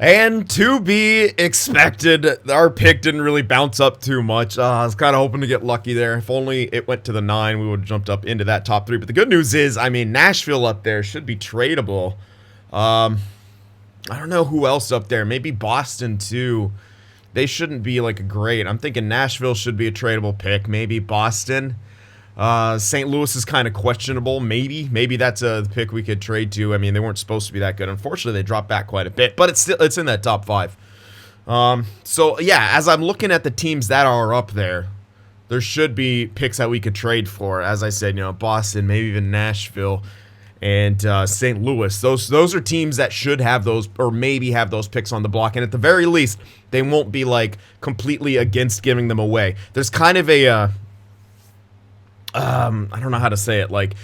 And to be expected, our pick didn't really bounce up too much. I was kind of hoping to get lucky there. If only it went to the 9, we would have jumped up into that top 3. But the good news is, I mean, Nashville up there should be tradable. I don't know who else up there. Maybe Boston, too. They shouldn't be, like, great. I'm thinking Nashville should be a tradable pick. Maybe Boston. St. Louis is kind of questionable. Maybe that's a pick we could trade to. I mean, they weren't supposed to be that good. Unfortunately, they dropped back quite a bit, but it's in that top 5. So yeah, as I'm looking at the teams that are up there, there should be picks that we could trade for. As I said, Boston, maybe even Nashville, and St. Louis. Those are teams that should have those, or maybe have those picks on the block, and at the very least, they won't be like completely against giving them away. There's kind of a I don't know how to say it. Like,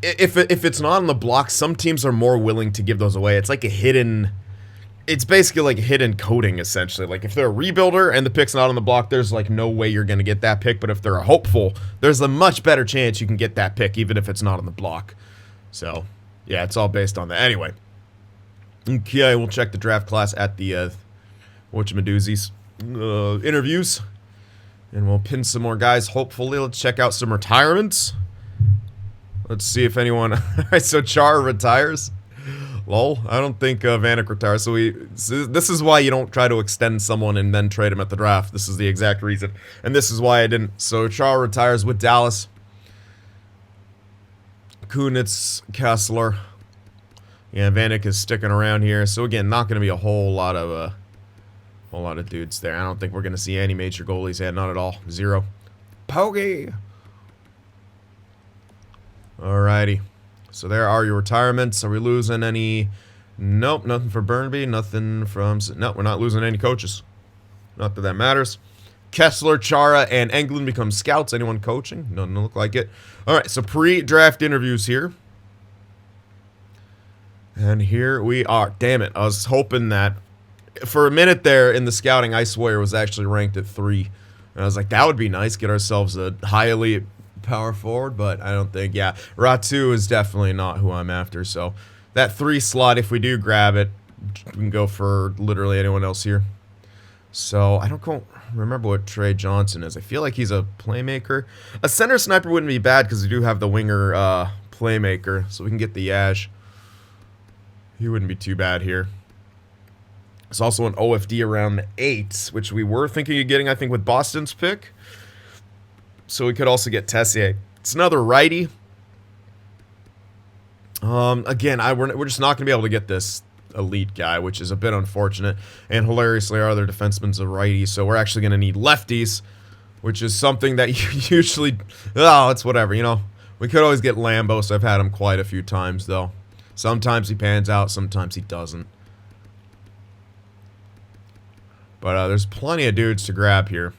if it's not on the block, some teams are more willing to give those away. It's like it's basically like a hidden coding, essentially. Like, if they're a rebuilder and the pick's not on the block, there's like no way you're going to get that pick. But if they're a hopeful, there's a much better chance you can get that pick, even if it's not on the block. So, yeah, it's all based on that. Anyway, okay, we'll check the draft class at the whatchamadoozies interviews. And we'll pin some more guys, hopefully. Let's check out some retirements. Let's see if anyone... Alright, so Chara retires. Lol, I don't think Vanek retires. So this is why you don't try to extend someone and then trade him at the draft. This is the exact reason. And this is why I didn't. So Chara retires with Dallas. Kunitz, Kessler. Yeah, Vanek is sticking around here. So again, not going to be a whole lot of dudes there. I don't think we're going to see any major goalies. Yeah, not at all. 0. Pogey. Alrighty. So there are your retirements. Are we losing any? Nope, nothing for Burnby. Nothing from... No, we're not losing any coaches. Not that matters. Kessler, Chara, and Englund become scouts. Anyone coaching? Doesn't look like it. Alright, so pre-draft interviews here. And here we are. Damn it. I was hoping that... For a minute there in the scouting, I swear was actually ranked at 3. And I was like, that would be nice. Get ourselves a highly power forward. But I don't think, yeah. Ratu is definitely not who I'm after. So that 3 slot, if we do grab it, we can go for literally anyone else here. So I don't remember what Trey Johnson is. I feel like he's a playmaker. A center sniper wouldn't be bad because we do have the winger playmaker. So we can get the Yash. He wouldn't be too bad here. There's also an OFD around the 8, which we were thinking of getting, I think, with Boston's pick. So we could also get Tessier. It's another righty. Again, we're just not going to be able to get this elite guy, which is a bit unfortunate. And hilariously, our other defenseman's a righty, so we're actually going to need lefties, which is something that you usually... Oh, it's whatever, We could always get Lambos. I've had him quite a few times, though. Sometimes he pans out, sometimes he doesn't. But there's plenty of dudes to grab here.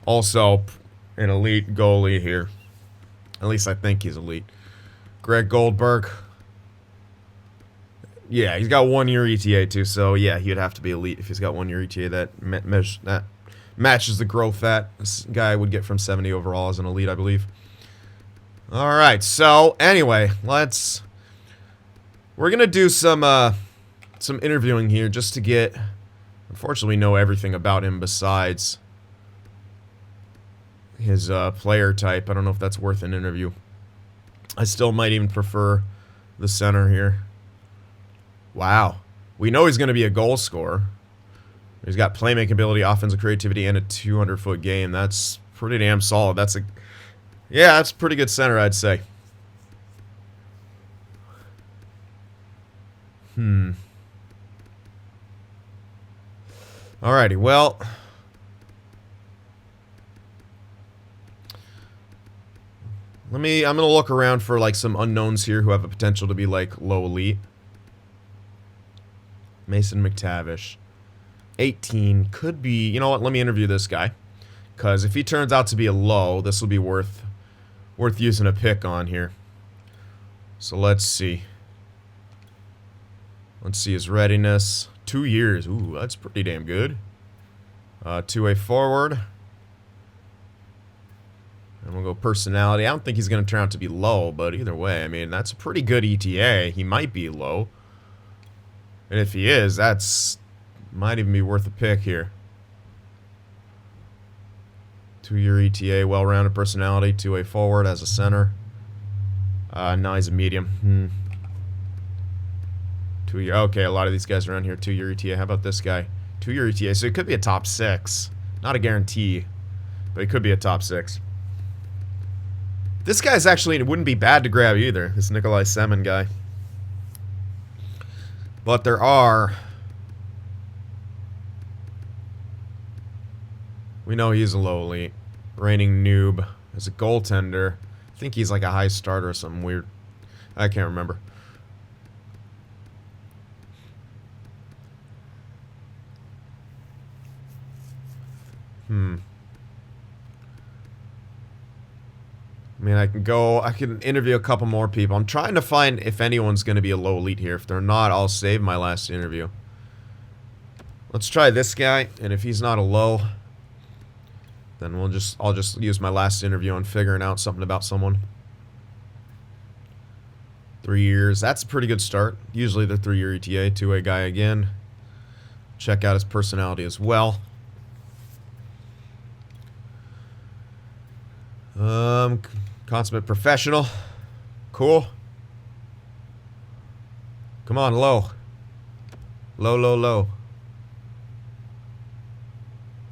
Also, an elite goalie here. At least I think he's elite. Greg Goldberg. Yeah, he's got 1-year ETA too, so yeah, he'd have to be elite if he's got 1-year ETA. That matches the growth that this guy would get from 70 overall as an elite, I believe. Alright, so anyway, we're going to do some interviewing here just to get... Unfortunately, we know everything about him besides his player type. I don't know if that's worth an interview. I still might even prefer the center here. Wow. We know he's going to be a goal scorer. He's got playmaking ability, offensive creativity, and a 200-foot game. That's pretty damn solid. That's a pretty good center, I'd say. Alrighty, well, I'm gonna look around for like some unknowns here who have a potential to be like low elite. Mason McTavish, 18, could be, you know what, let me interview this guy, because if he turns out to be a low, this will be worth using a pick on here. So let's see his readiness. 2 years. Ooh, that's pretty damn good. 2-way forward. And we'll go personality. I don't think he's going to turn out to be low, but either way, I mean, that's a pretty good ETA. He might be low. And if he is, that's Might even be worth a pick here. 2-year ETA, well-rounded personality, two-way forward as a center. No, he's a medium. 2-year. Okay, a lot of these guys around here, 2-year ETA. How about this guy? 2-year ETA, so he could be a top 6. Not a guarantee, but he could be a top 6. This guy's actually, it wouldn't be bad to grab either, this Nikolai Semin guy. But there are... We know he's a low elite. Reigning noob. As a goaltender. I think he's like a high starter or something weird. I can't remember. I mean, I can interview a couple more people. I'm trying to find if anyone's going to be a low elite here. If they're not, I'll save my last interview. Let's try this guy, and if he's not a low, then I'll just use my last interview on figuring out something about someone. 3 years. That's a pretty good start. Usually the 3-year ETA, two-way guy again. Check out his personality as well. Consummate professional. Cool. Come on, low. Low.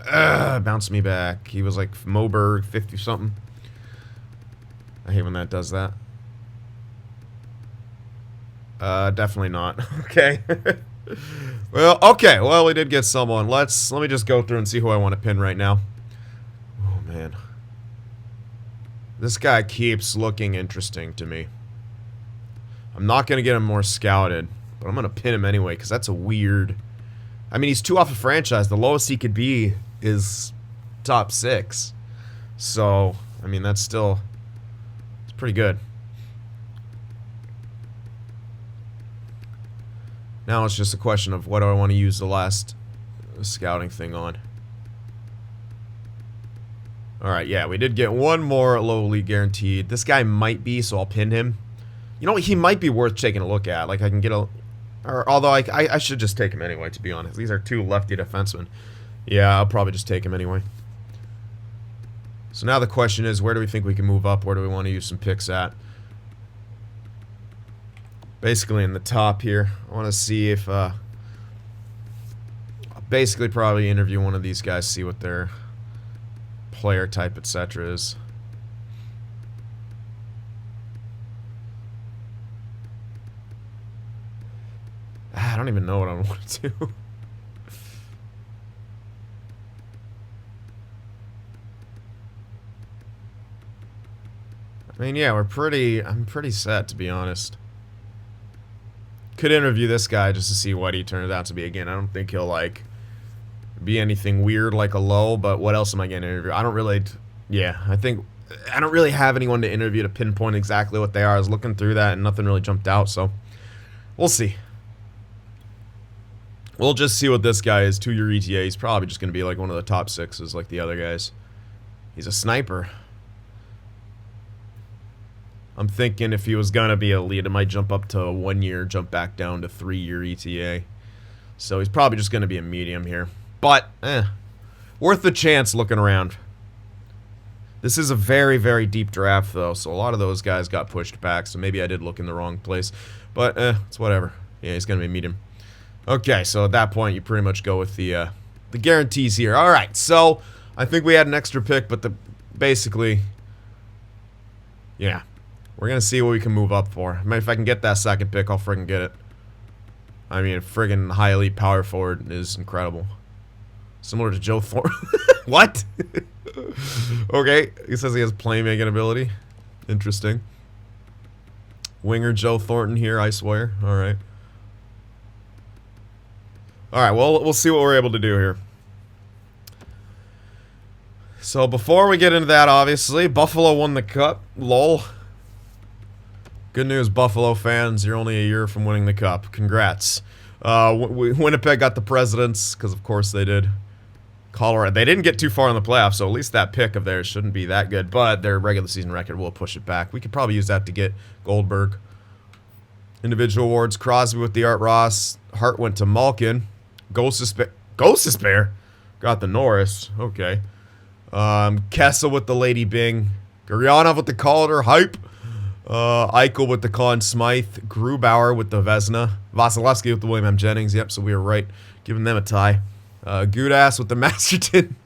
Bounced me back. He was like Moberg, 50-something. I hate when that does that. Definitely not. Okay. Well, we did get someone. Let me just go through and see who I want to pin right now. Oh, man. This guy keeps looking interesting to me. I'm not going to get him more scouted, but I'm going to pin him anyway, because that's a weird... I mean, he's 2 off a franchise. The lowest he could be is top 6. So, I mean, that's still... It's pretty good. Now it's just a question of what do I want to use the last scouting thing on. Alright, yeah, we did get one more low elite guaranteed. This guy might be, so I'll pin him. You know what? He might be worth taking a look at. Like, I can get a... Or, although, I should just take him anyway, to be honest. These are 2 lefty defensemen. Yeah, I'll probably just take him anyway. So now the question is, where do we think we can move up? Where do we want to use some picks at? Basically in the top here. I want to see if... I'll basically probably interview one of these guys, see what their player type, etc. is. I don't even know what I want to do. I mean, yeah, I'm pretty set, to be honest. Could interview this guy just to see what he turns out to be. Again, I don't think he'll, like, be anything weird like a low, but what else am I going to interview? I don't really... Yeah, I don't really have anyone to interview to pinpoint exactly what they are. I was looking through that and nothing really jumped out, so... We'll see. We'll just see what this guy is. 2-year ETA. He's probably just going to be like one of the top 6s like the other guys. He's a sniper. I'm thinking if he was going to be elite, it might jump up to 1 year, jump back down to 3-year ETA. So he's probably just going to be a medium here. But, worth the chance looking around. This is a very, very deep draft, though, so a lot of those guys got pushed back, so maybe I did look in the wrong place. But, it's whatever. Yeah, he's going to be a medium. Okay, so at that point, you pretty much go with the guarantees here. All right, so I think we had an extra pick, but basically, yeah, we're going to see what we can move up for. I mean, if I can get that second pick, I'll friggin' get it. I mean, friggin' high elite power forward is incredible. Similar to Joe Thornton. What? Okay, he says he has playmaking ability. Interesting. Winger Joe Thornton here, I swear. All right. Alright, well, we'll see what we're able to do here. So, before we get into that, obviously, Buffalo won the cup. Lol. Good news, Buffalo fans. You're only a year from winning the cup. Congrats. Winnipeg got the Presidents, because of course they did. Colorado. They didn't get too far in the playoffs, so at least that pick of theirs shouldn't be that good. But their regular season record will push it back. We could probably use that to get Goldberg. Individual awards. Crosby with the Art Ross. Hart went to Malkin. Goal suspension. Ghost Despair. Got the Norris. Okay. Kessel with the Lady Bing. Guryanov with the Calder. Hype. Eichel with the Conn Smythe. Grubauer with the Vesna. Vasilevsky with the William M. Jennings. Yep, so we were right. Giving them a tie. Goodass with the Masterton.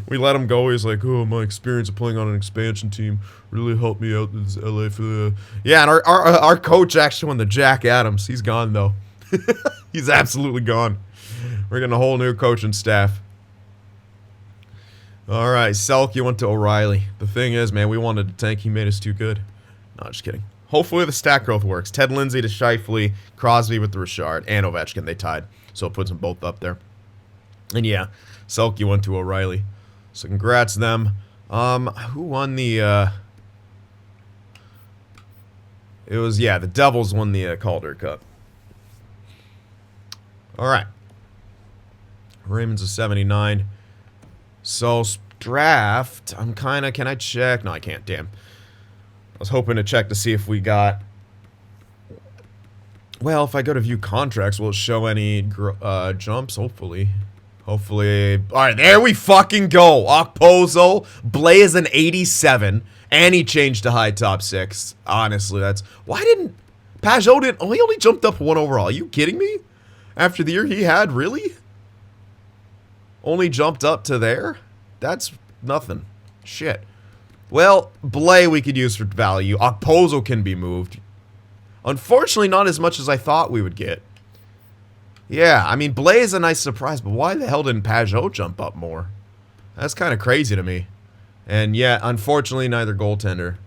We let him go. He's like, oh, my experience of playing on an expansion team really helped me out in LA for the... Yeah, and our coach actually won the Jack Adams. He's gone, though. He's absolutely gone. We're getting a whole new coaching staff. All right, Selke went to O'Reilly. The thing is, man, we wanted to tank. He made us too good. No, just kidding. Hopefully the stat growth works. Ted Lindsay to Scheifele, Crosby with the Richard, and Ovechkin. They tied, so it puts them both up there. And yeah, Selke went to O'Reilly. So congrats them. Who won the... It was, yeah, the Devils won the Calder Cup. All right. Raymond's a 79. So, draft, I'm kind of... Can I check? No, I can't. Damn. I was hoping to check to see if we got... Well, if I go to view contracts, will it show any jumps? Hopefully. Hopefully. All right, there we fucking go. Okposo. Blay is an 87. And he changed to high top 6. Honestly, that's... Why didn't... Pajot didn't... Oh, he only jumped up 1 overall. Are you kidding me? After the year he had? Really? Only jumped up to there? That's nothing. Shit. Well, Blay we could use for value. Okposo can be moved. Unfortunately, not as much as I thought we would get. Yeah, I mean, Blay is a nice surprise, but why the hell didn't Pajot jump up more? That's kind of crazy to me. And yeah, unfortunately, neither goaltender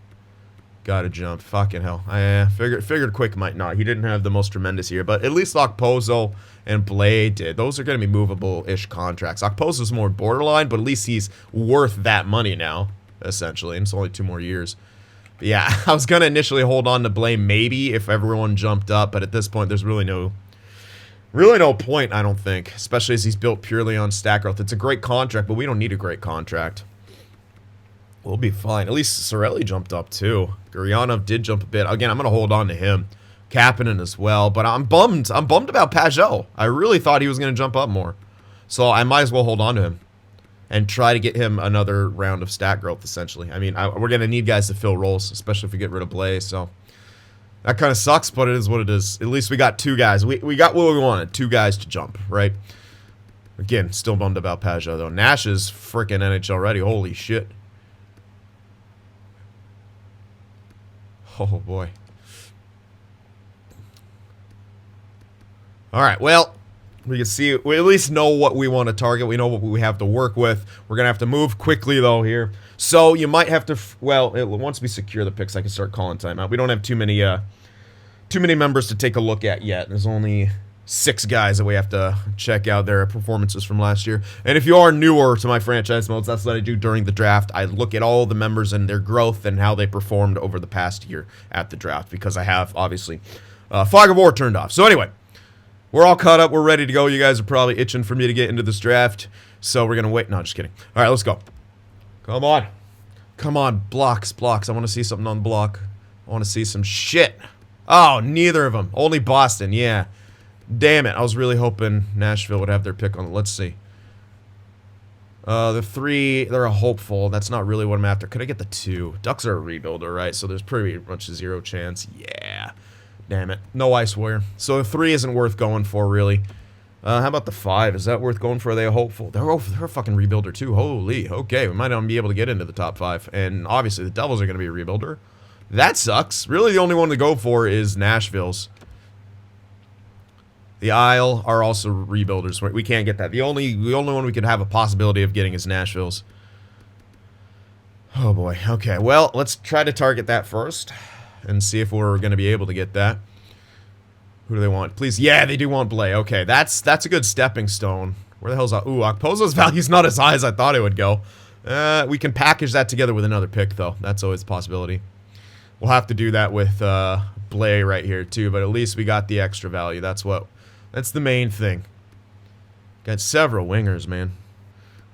got a jump. Fucking hell. I figured Quick might not. He didn't have the most tremendous year, but at least Okposo and Blay did. Those are going to be movable-ish contracts. Okposo's more borderline, but at least he's worth that money now, essentially. And it's only 2 more years. But yeah, I was going to initially hold on to Blay maybe if everyone jumped up, but at this point, there's really no point, I don't think. Especially as he's built purely on stat growth. It's a great contract, but we don't need a great contract. We'll be fine. At least Cirelli jumped up, too. Guryanov did jump a bit. Again, I'm going to hold on to him. Kapanen as well. But I'm bummed. I'm bummed about Pajot. I really thought he was going to jump up more. So I might as well hold on to him. And try to get him another round of stat growth, essentially. I mean, we're going to need guys to fill roles, especially if we get rid of Blay. So that kind of sucks, but it is what it is. At least we got 2 guys. We got what we wanted. 2 guys to jump, right? Again, still bummed about Pajot, though. Nash is freaking NHL ready. Holy shit. Oh, boy. All right, well, we can see, we at least know what we want to target. We know what we have to work with. We're going to have to move quickly, though, here. So you might have to, well, once we secure the picks, I can start calling timeout. We don't have too many members to take a look at yet. There's only 6 guys that we have to check out their performances from last year. And if you are newer to my franchise modes, that's what I do during the draft. I look at all the members and their growth and how they performed over the past year at the draft, because I have, obviously, Fog of War turned off. So anyway, we're all caught up. We're ready to go. You guys are probably itching for me to get into this draft, so we're going to wait. No, just kidding. All right, let's go. Come on. Come on, blocks. I want to see something on the block. I want to see some shit. Oh, neither of them. Only Boston, yeah. Damn it, I was really hoping Nashville would have their pick on it. Let's see. The 3, they're a hopeful. That's not really what I'm after. Could I get the 2? Ducks are a rebuilder, right? So there's pretty much a 0 chance. Yeah. Damn it. No Ice Warrior. So the 3 isn't worth going for, really. How about the 5? Is that worth going for? Are they a hopeful? They're a fucking rebuilder, too. Holy. Okay, we might not be able to get into the top 5. And obviously, the Devils are going to be a rebuilder. That sucks. Really, the only one to go for is Nashville's. The Isle are also rebuilders. We can't get that. The only one we could have a possibility of getting is Nashville's. Oh boy. Okay. Well, let's try to target that first and see if we're going to be able to get that. Who do they want? Please. Yeah, they do want Blay. Okay, that's a good stepping stone. Where the hell's Okposo's value's not as high as I thought it would go. We can package that together with another pick though. That's always a possibility. We'll have to do that with Blay right here too, but at least we got the extra value. That's the main thing. Got several wingers, man.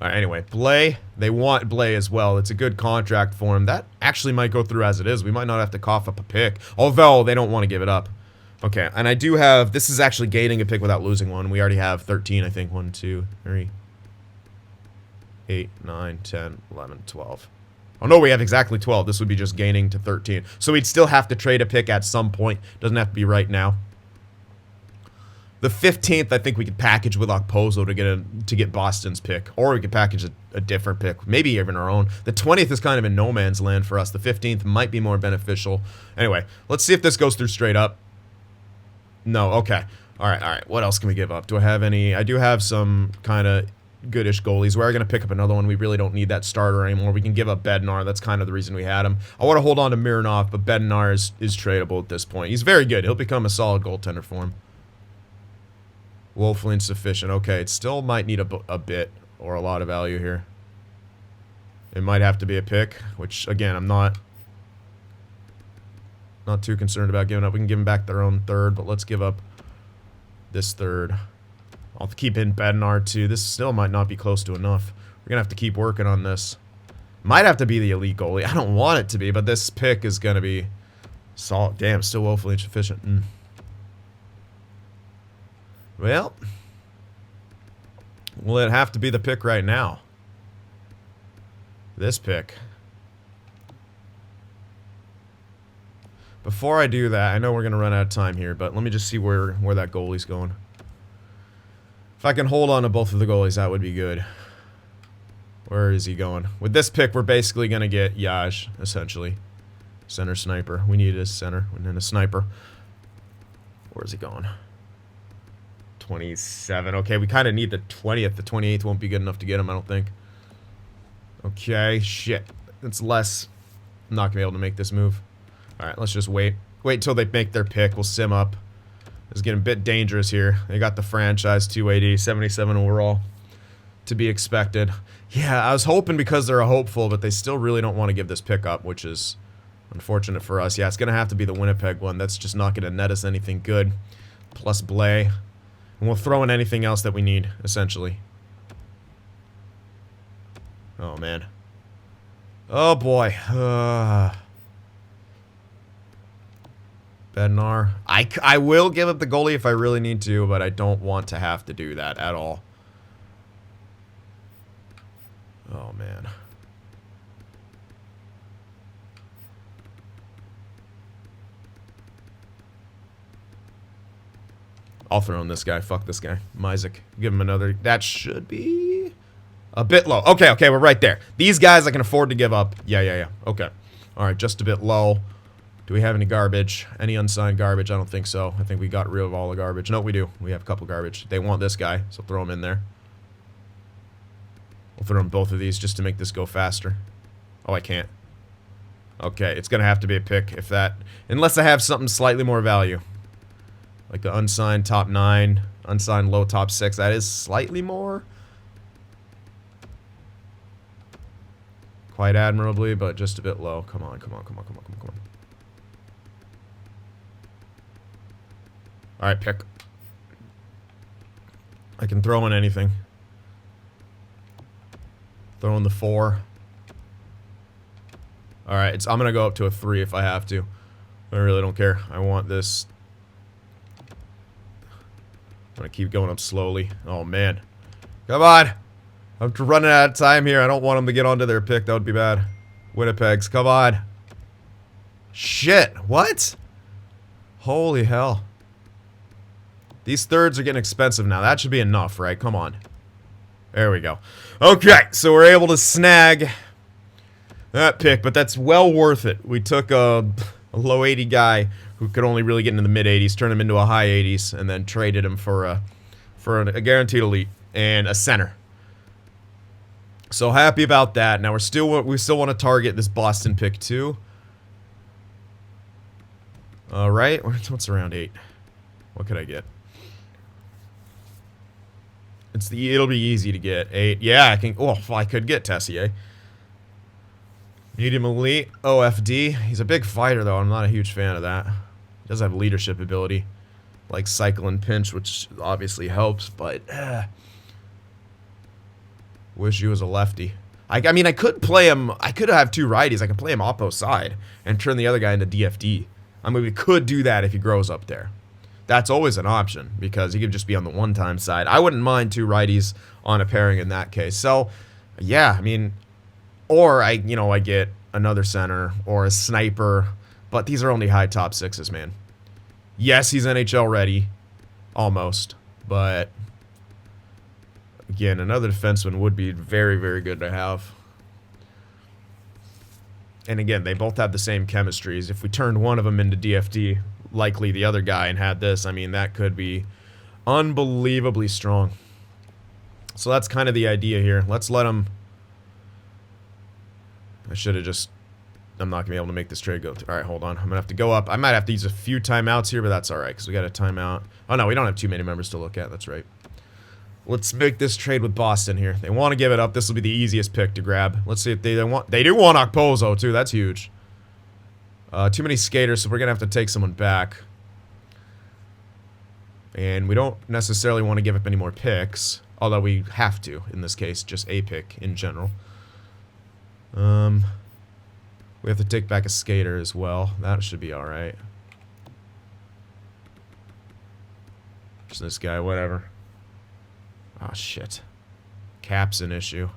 All right, anyway, Blay. They want Blay as well. It's a good contract for him. That actually might go through as it is. We might not have to cough up a pick, although they don't want to give it up. Okay, and I do have... This is actually gaining a pick without losing one. We already have 13, I think. 1, 2, 3, 8, 9, 10, 11, 12. Oh, no, we have exactly 12. This would be just gaining to 13. So we'd still have to trade a pick at some point. Doesn't have to be right now. The 15th, I think we could package with Okposo to get Boston's pick. Or we could package a different pick. Maybe even our own. The 20th is kind of in no man's land for us. The 15th might be more beneficial. Anyway, let's see if this goes through straight up. No, okay. Alright. What else can we give up? Do I have any? I do have some kind of goodish goalies. We're going to pick up another one. We really don't need that starter anymore. We can give up Bednar. That's kind of the reason we had him. I want to hold on to Mironov, but Bednar is tradable at this point. He's very good. He'll become a solid goaltender for him. Woefully insufficient. Okay, it still might need a bit or a lot of value here. It might have to be a pick, which, again, I'm not too concerned about giving up. We can give them back their own third, but let's give up this third. I'll keep in Bednar, too. This still might not be close to enough. We're going to have to keep working on this. Might have to be the elite goalie. I don't want it to be, but this pick is going to be solid. Damn, still woefully insufficient. Well, will it have to be the pick right now? This pick. Before I do that, I know we're going to run out of time here, but let me just see where that goalie's going. If I can hold on to both of the goalies, that would be good. Where is he going? With this pick, we're basically going to get Yaj, essentially. Center sniper. We need a center and then a sniper. Where's he going? 27. Okay, we kind of need the 20th. The 28th won't be good enough to get him, I don't think. Okay, shit. It's less. I'm not going to be able to make this move. Alright, let's just wait. Wait until they make their pick. We'll sim up. It's getting a bit dangerous here. They got the franchise 280, 77 overall. To be expected. Yeah, I was hoping because they're a hopeful, but they still really don't want to give this pick up, which is unfortunate for us. Yeah, it's going to have to be the Winnipeg one. That's just not going to net us anything good. Plus Blay. And we'll throw in anything else that we need, essentially. Oh, man. Oh, boy. Bednar. I will give up the goalie if I really need to, but I don't want to have to do that at all. Oh, man. I'll throw in this guy. Fuck this guy. Myzik. Give him another. That should be a bit low. Okay, we're right there. These guys I can afford to give up. Yeah. Okay. Alright, just a bit low. Do we have any garbage? Any unsigned garbage? I don't think so. I think we got rid of all the garbage. No, we do. We have a couple garbage. They want this guy, so throw him in there. We'll throw in both of these just to make this go faster. Oh, I can't. Okay, it's going to have to be a pick if that... Unless I have something slightly more value. Like the unsigned top 9, unsigned low top 6. That is slightly more. Quite admirably, but just a bit low. Come on. Alright, pick. I can throw in anything. Throw in the 4. Alright, I'm gonna go up to a 3 if I have to. I really don't care. I want this... I'm gonna keep going up slowly. Oh, man. Come on! I'm running out of time here. I don't want them to get onto their pick. That would be bad. Winnipeg's. Come on. Shit. What? Holy hell. These thirds are getting expensive now. That should be enough, right? Come on. There we go. Okay, so we're able to snag that pick, but that's well worth it. We took a low 80 guy who could only really get into the mid 80s, turned him into a high 80s, and then traded him for a guaranteed elite and a center. So happy about that. Now we still want to target this Boston pick too. All right, what's around 8? What could I get? It'll be easy to get 8. Yeah, I can. Oh, I could get Tessier. Medium elite, OFD. He's a big fighter though. I'm not a huge fan of that. He does have leadership ability, like cycle and pinch, which obviously helps. But wish he was a lefty. I mean, I could play him. I could have 2 righties. I could play him oppo side and turn the other guy into DFD. I mean, we could do that if he grows up there. That's always an option because he could just be on the one-time side. I wouldn't mind 2 righties on a pairing in that case. So, yeah, I mean, or I get another center or a sniper, but these are only high top 6s, man. Yes, he's NHL ready, almost, but again, another defenseman would be very, very good to have. And again, they both have the same chemistries. If we turned one of them into DFD, likely the other guy, and had this, I mean, that could be unbelievably strong. So that's kind of the idea here. Let's let him... I should have just... I'm not going to be able to make this trade go through. Alright, hold on. I'm going to have to go up. I might have to use a few timeouts here, but that's alright, because we got a timeout. Oh, no, we don't have too many members to look at. That's right. Let's make this trade with Boston here. They want to give it up. This will be the easiest pick to grab. Let's see if they want... They do want Okposo, too. That's huge. Too many skaters, so we're going to have to take someone back. And we don't necessarily want to give up any more picks. Although we have to, in this case. Just a pick in general. We have to take back a skater as well. That should be alright. Just this guy, whatever. Oh, shit. Cap's an issue.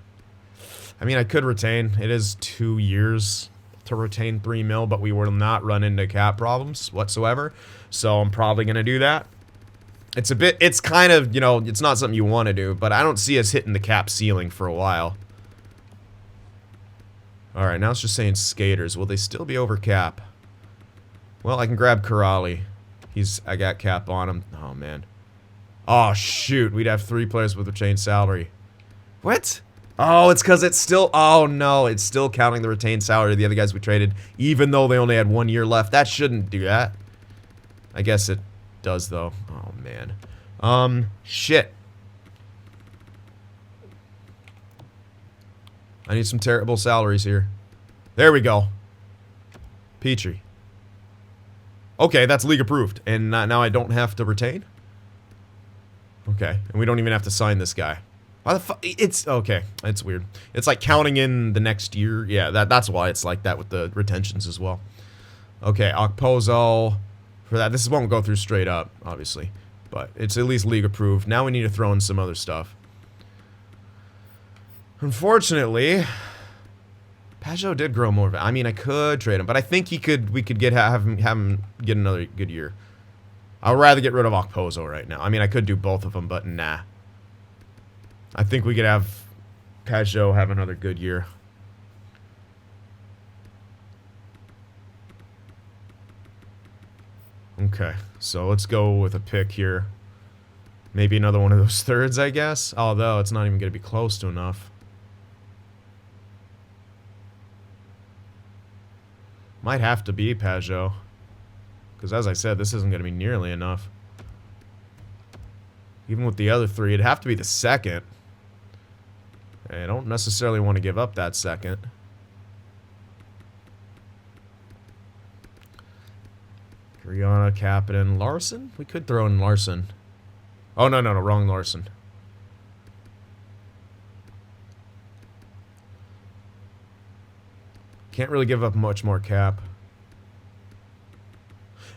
I mean, I could retain. It is 2 years to retain 3 mil, but we will not run into cap problems whatsoever. So I'm probably going to do that. It's kind of, it's not something you want to do, but I don't see us hitting the cap ceiling for a while. Alright, now it's just saying skaters. Will they still be over cap? Well, I can grab Kuraly. I got cap on him. Oh, man. Oh, shoot. We'd have 3 players with retained salary. What? Oh, it's because it's still... Oh, no. It's still counting the retained salary of the other guys we traded, even though they only had 1 year left. That shouldn't do that. I guess it does, though. Oh, man. Shit. I need some terrible salaries here. There we go. Petrie. Okay, that's league approved. And now I don't have to retain? Okay, and we don't even have to sign this guy. Why the fuck? It's okay. It's weird. It's like counting in the next year. Yeah, that's why it's like that with the retentions as well. Okay, Okposo for that. This won't go through straight up, obviously, but it's at least league approved. Now we need to throw in some other stuff. Unfortunately, Pajot did grow more. I mean, I could trade him, but I think we could have him get another good year. I would rather get rid of Okposo right now. I mean, I could do both of them, but nah. I think we could have Pajot have another good year. Okay, so let's go with a pick here. Maybe another one of those thirds, I guess. Although, it's not even going to be close to enough. Might have to be Pajot. Because as I said, this isn't going to be nearly enough. Even with the other 3, it'd have to be the second. I don't necessarily want to give up that second. Rihanna, Kapanen, Larson? We could throw in Larson. Oh, no, wrong Larson. Can't really give up much more cap.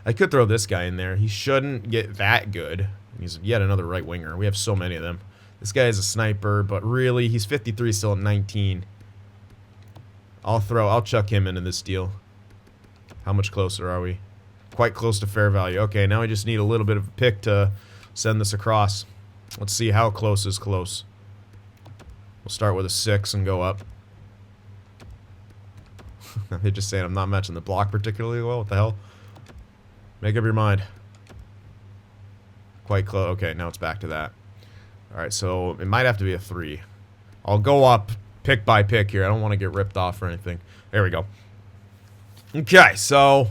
I could throw this guy in there. He shouldn't get that good. He's yet another right winger. We have so many of them. This guy is a sniper, but really, he's 53 still at 19. I'll chuck him into this deal. How much closer are we? Quite close to fair value. Okay, now I just need a little bit of a pick to send this across. Let's see how close is close. We'll start with a 6 and go up. They're just saying I'm not matching the block particularly well. What the hell? Make up your mind. Quite close. Okay, now it's back to that. Alright, so it might have to be a 3. I'll go up pick by pick here. I don't want to get ripped off or anything. There we go. Okay, so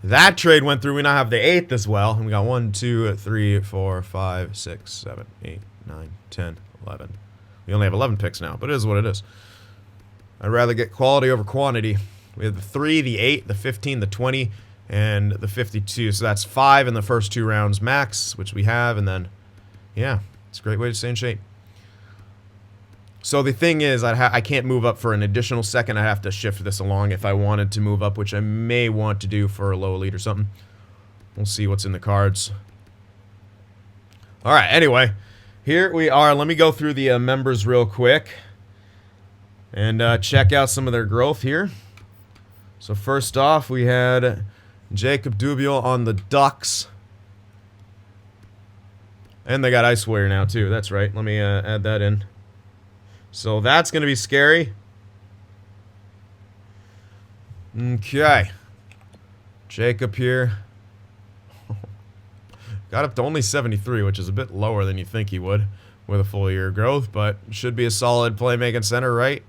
that trade went through. We now have the 8th as well. And we got 1, 2, 3, 4, 5, 6, 7, 8, 9, 10, 11. We only have 11 picks now, but it is what it is. I'd rather get quality over quantity. We have the 3, the 8, the 15, the 20, and the 52. So that's 5 in the first 2 rounds max, which we have. And then, yeah, it's a great way to stay in shape. So the thing is, I can't move up for an additional second. I have to shift this along if I wanted to move up, which I may want to do for a low elite or something. We'll see what's in the cards. All right, anyway, here we are. Let me go through the members real quick and check out some of their growth here. So first off, we had Jacob Dubiel on the Ducks. And they got Ice Warrior now, too. That's right. Let me add that in. So that's going to be scary. Okay. Jacob here. Got up to only 73, which is a bit lower than you think he would with a full year growth, but should be a solid playmaking center, right?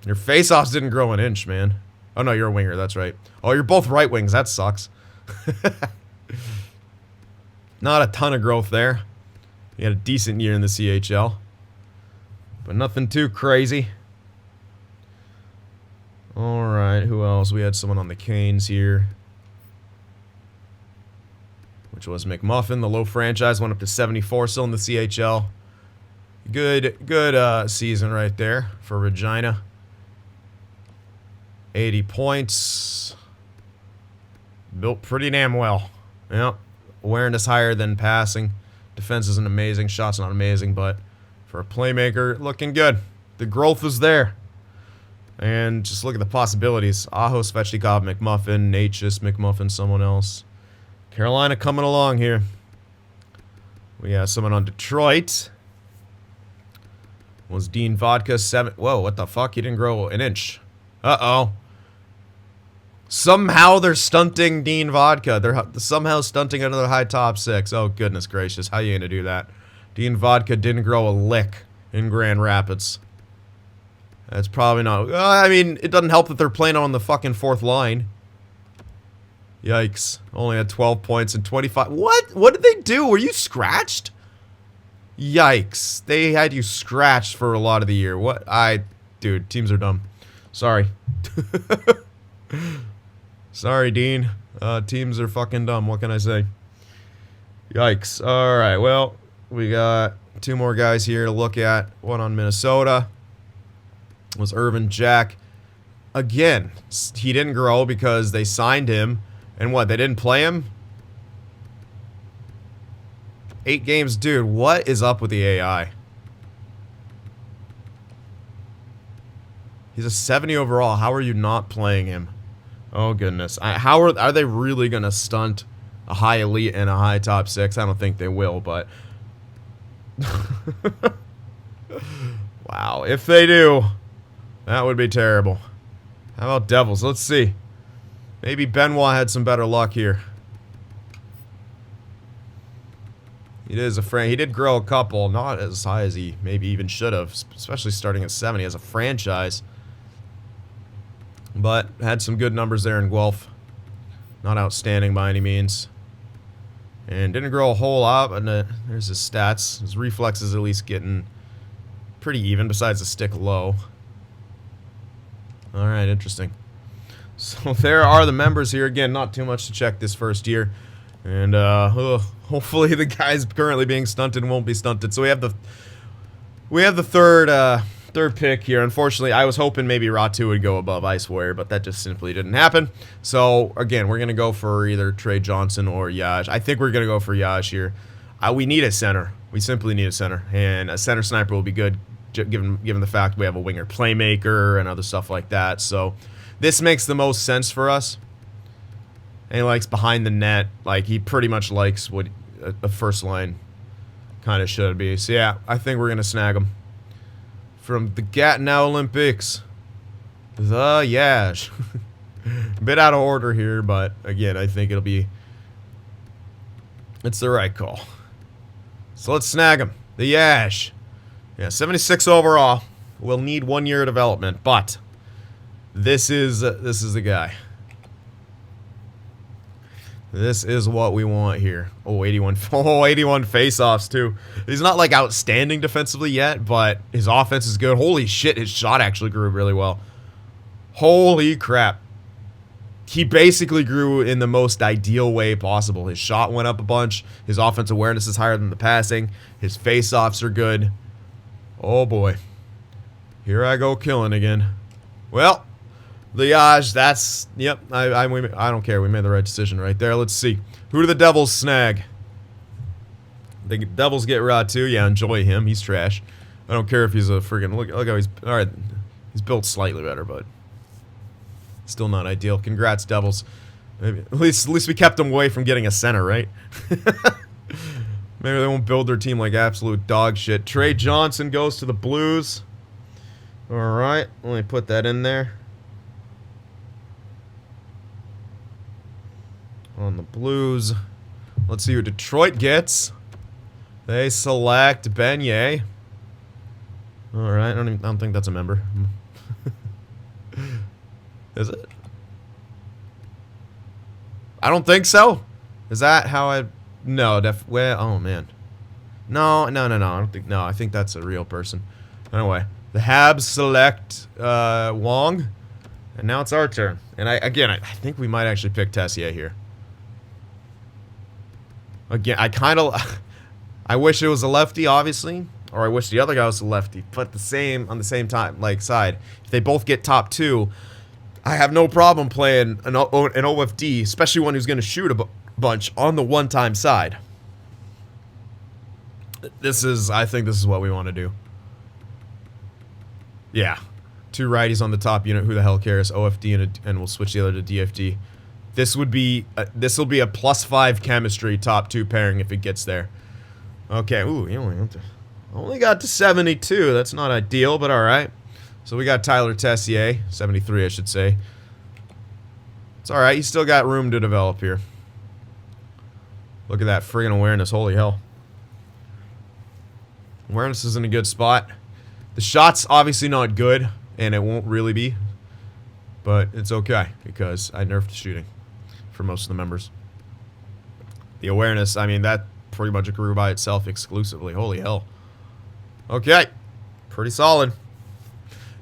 Your faceoffs didn't grow an inch, man. Oh, no, you're a winger. That's right. Oh, you're both right wings. That sucks. Not a ton of growth there. You had a decent year in the CHL, but nothing too crazy. All right, who else? We had someone on the Canes here, which was McMuffin. The low franchise went up to 74 still in the CHL. Good season right there for Regina. 80 points. Built pretty damn well. Yep. Awareness higher than passing. Defense isn't amazing. Shots not amazing, but for a playmaker, looking good. The growth is there. And just look at the possibilities. Aho, Svechnikov, McMuffin, Natchez, McMuffin, someone else. Carolina coming along here. We got someone on Detroit. Was Dean Vodka 7? Whoa, what the fuck? He didn't grow an inch. Uh-oh. Somehow they're stunting Dean Vodka. They're somehow stunting another high top 6. Oh, goodness gracious. How are you going to do that? Dean Vodka didn't grow a lick in Grand Rapids. That's probably not... I mean, it doesn't help that they're playing on the fucking 4th line. Yikes. Only had 12 points and 25... What? What did they do? Were you scratched? Yikes. They had you scratched for a lot of the year. What? Dude, teams are dumb. Sorry. Sorry, Dean. Teams are fucking dumb. What can I say? Yikes. Alright, well, we got 2 more guys here to look at. One on Minnesota. Was Irvin Jack. Again, he didn't grow because they signed him. And what, they didn't play him? 8 games. Dude, what is up with the AI? He's a 70 overall. How are you not playing him? Oh, goodness. How are they really going to stunt a high elite and a high top 6? I don't think they will, but... Wow. If they do, that would be terrible. How about Devils? Let's see. Maybe Benoit had some better luck here. He did grow a couple, not as high as he maybe even should have, especially starting at 70 as a franchise. But had some good numbers there in Guelph. Not outstanding by any means. And didn't grow a whole lot, but there's his stats. His reflexes at least getting pretty even, besides the stick low. Alright, interesting. So there are the members here. Again, not too much to check this first year. And hopefully the guys currently being stunted won't be stunted. So we have the third pick here. Unfortunately, I was hoping maybe Ratu would go above Ice Warrior, but that just simply didn't happen. So again, we're gonna go for either Trey Johnson or Yaj. I think we're gonna go for Yaj here. We need a center. We simply need a center, and a center sniper will be good, given the fact we have a winger playmaker and other stuff like that. So this makes the most sense for us. And he likes behind the net. Like, he pretty much likes what a first line kind of should be. So yeah, I think we're gonna snag him. From the Gatineau Olympics, the Yaj. A bit out of order here, but again, I think it's the right call. So let's snag him. The Yaj. Yeah, 76 overall. We'll need 1 year of development, but this is the guy. This is what we want here. Oh, 81. Oh, 81 face-offs, too. He's not, like, outstanding defensively yet, but his offense is good. Holy shit, his shot actually grew really well. Holy crap. He basically grew in the most ideal way possible. His shot went up a bunch. His offense awareness is higher than the passing. His face-offs are good. Oh, boy. Here I go killing again. Well, Liage, that's... Yep, I don't care. We made the right decision right there. Let's see. Who do the Devils snag? The Devils get Rod too. Yeah, enjoy him. He's trash. I don't care if he's a friggin'... Look how he's... Alright, he's built slightly better, but... Still not ideal. Congrats, Devils. Maybe, at least we kept them away from getting a center, right? Maybe they won't build their team like absolute dog shit. Trey Johnson goes to the Blues. Alright, let me put that in there. On the Blues. Let's see who Detroit gets. They select Beignet. Alright, I don't think that's a member. Is it? I don't think so. Is that how I... No, well, oh man. No, I don't think... No, I think that's a real person. Anyway, the Habs select Wong. And now it's our turn. And I think we might actually pick Tessier here. Again, I kind of... I wish it was a lefty, obviously. Or I wish the other guy was a lefty. But on the same time, like, side. If they both get top 2... I have no problem playing an OFD, especially one who's going to shoot a bunch on the one-time side. I think this is what we want to do. Yeah. 2 righties on the top unit, who the hell cares? OFD and we'll switch the other to DFD. This will be a +5 chemistry top 2 pairing if it gets there. Okay, ooh, you only got to 72. That's not ideal, but alright. So we got Tyler Tessier, 73 I should say. It's alright, he's still got room to develop here. Look at that friggin' awareness, holy hell. Awareness is in a good spot. The shot's obviously not good, and it won't really be. But it's okay, because I nerfed the shooting for most of the members. The awareness, I mean, that pretty much grew by itself exclusively, holy hell. Okay, pretty solid.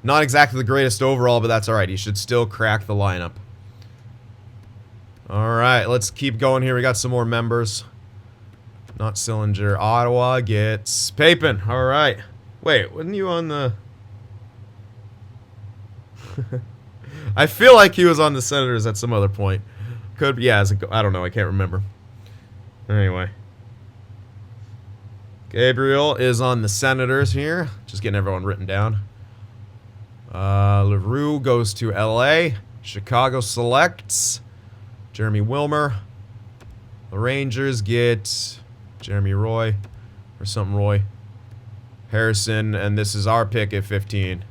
Not exactly the greatest overall, but that's alright. He should still crack the lineup. Alright, let's keep going here. We got some more members. Not Sillinger. Ottawa gets Papin. Alright. Wait, wasn't you on the... I feel like he was on the Senators at some other point. Could be, yeah, I don't know. I can't remember. Anyway. Gabriel is on the Senators here. Just getting everyone written down. LaRue goes to LA. Chicago selects Jeremy Wilmer. The Rangers get Jeremy Roy or something Roy. Harrison, and this is our pick at 15.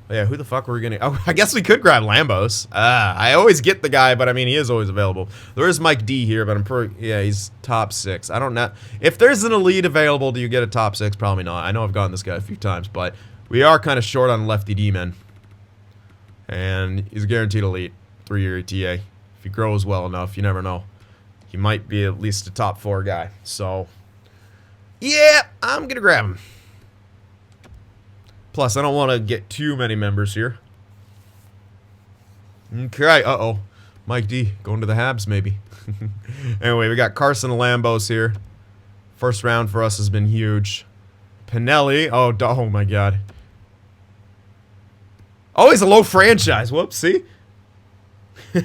Oh, yeah, who the fuck were we gonna... Oh, I guess we could grab Lambos. I always get the guy, but I mean, he is always available. There is Mike D here, but I'm pretty... Yeah, he's top 6. I don't know... If there's an elite available, do you get a top 6? Probably not. I know I've gotten this guy a few times, but... We are kind of short on lefty D-men. And he's guaranteed elite. 3-year ETA. If he grows well enough, you never know. He might be at least a top 4 guy. So, yeah, I'm going to grab him. Plus, I don't want to get too many members here. Okay, uh-oh. Mike D going to the Habs, maybe. Anyway, we got Carson Lambos here. First round for us has been huge. Pinelli. Oh my god. Oh, he's a low franchise. Whoops, see? This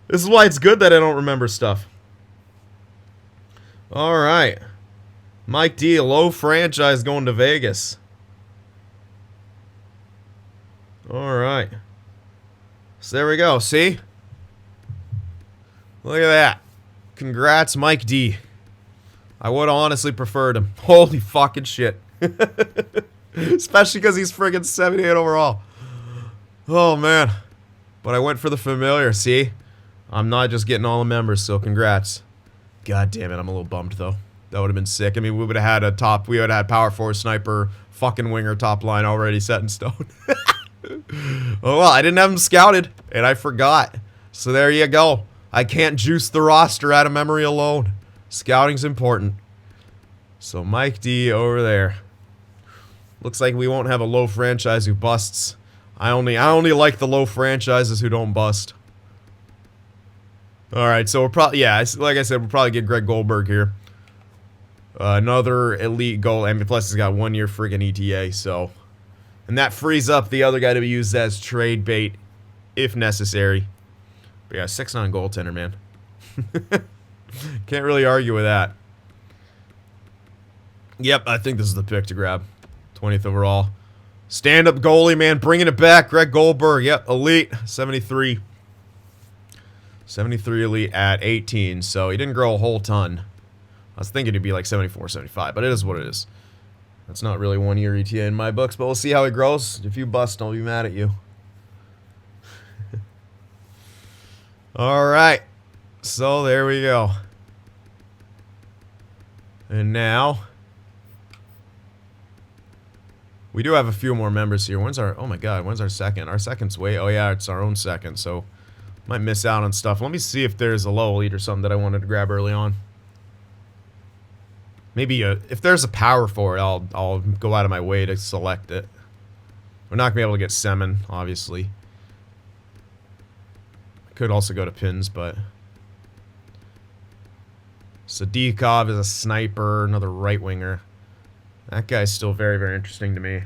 is why it's good that I don't remember stuff. Alright. Mike D, a low franchise going to Vegas. Alright. So there we go, see? Look at that. Congrats, Mike D. I would have honestly preferred him. Holy fucking shit. Especially because he's friggin' 78 overall. Oh, man. But I went for the familiar, see? I'm not just getting all the members, so congrats. God damn it, I'm a little bummed, though. That would have been sick. I mean, we would have had a top... We would have had power forward, sniper, fucking winger, top line already set in stone. Oh, well, I didn't have him scouted, and I forgot. So there you go. I can't juice the roster out of memory alone. Scouting's important. So Mike D over there. Looks like we won't have a low franchise who busts. I only like the low franchises who don't bust. Alright, so we're probably, yeah, like I said, we'll probably get Greg Goldberg here. Another elite goal, and plus he's got 1 year friggin' ETA, so And that frees up the other guy to be used as trade bait if necessary. But yeah, 6'9" goaltender, man. Can't really argue with that. Yep, I think this is the pick to grab. 20th overall. Stand-up goalie, man. Bringing it back. Greg Goldberg. Yep, elite. 73. 73 elite at 18. So he didn't grow a whole ton. I was thinking he'd be like 74, 75. But it is what it is. That's not really 1 year ETA in my books. But we'll see how he grows. If you bust, I'll be mad at you. All right. So there we go. And now we do have a few more members here. When's our, oh my god, when's our second? Our second's way, oh yeah, it's our own second, so might miss out on stuff. Let me see if there's a low elite or something that I wanted to grab early on. Maybe if there's a power for it, I'll go out of my way to select it. We're not gonna be able to get Semin, obviously. I could also go to pins, but Sadikov is a sniper, another right winger. That guy's still very, very interesting to me.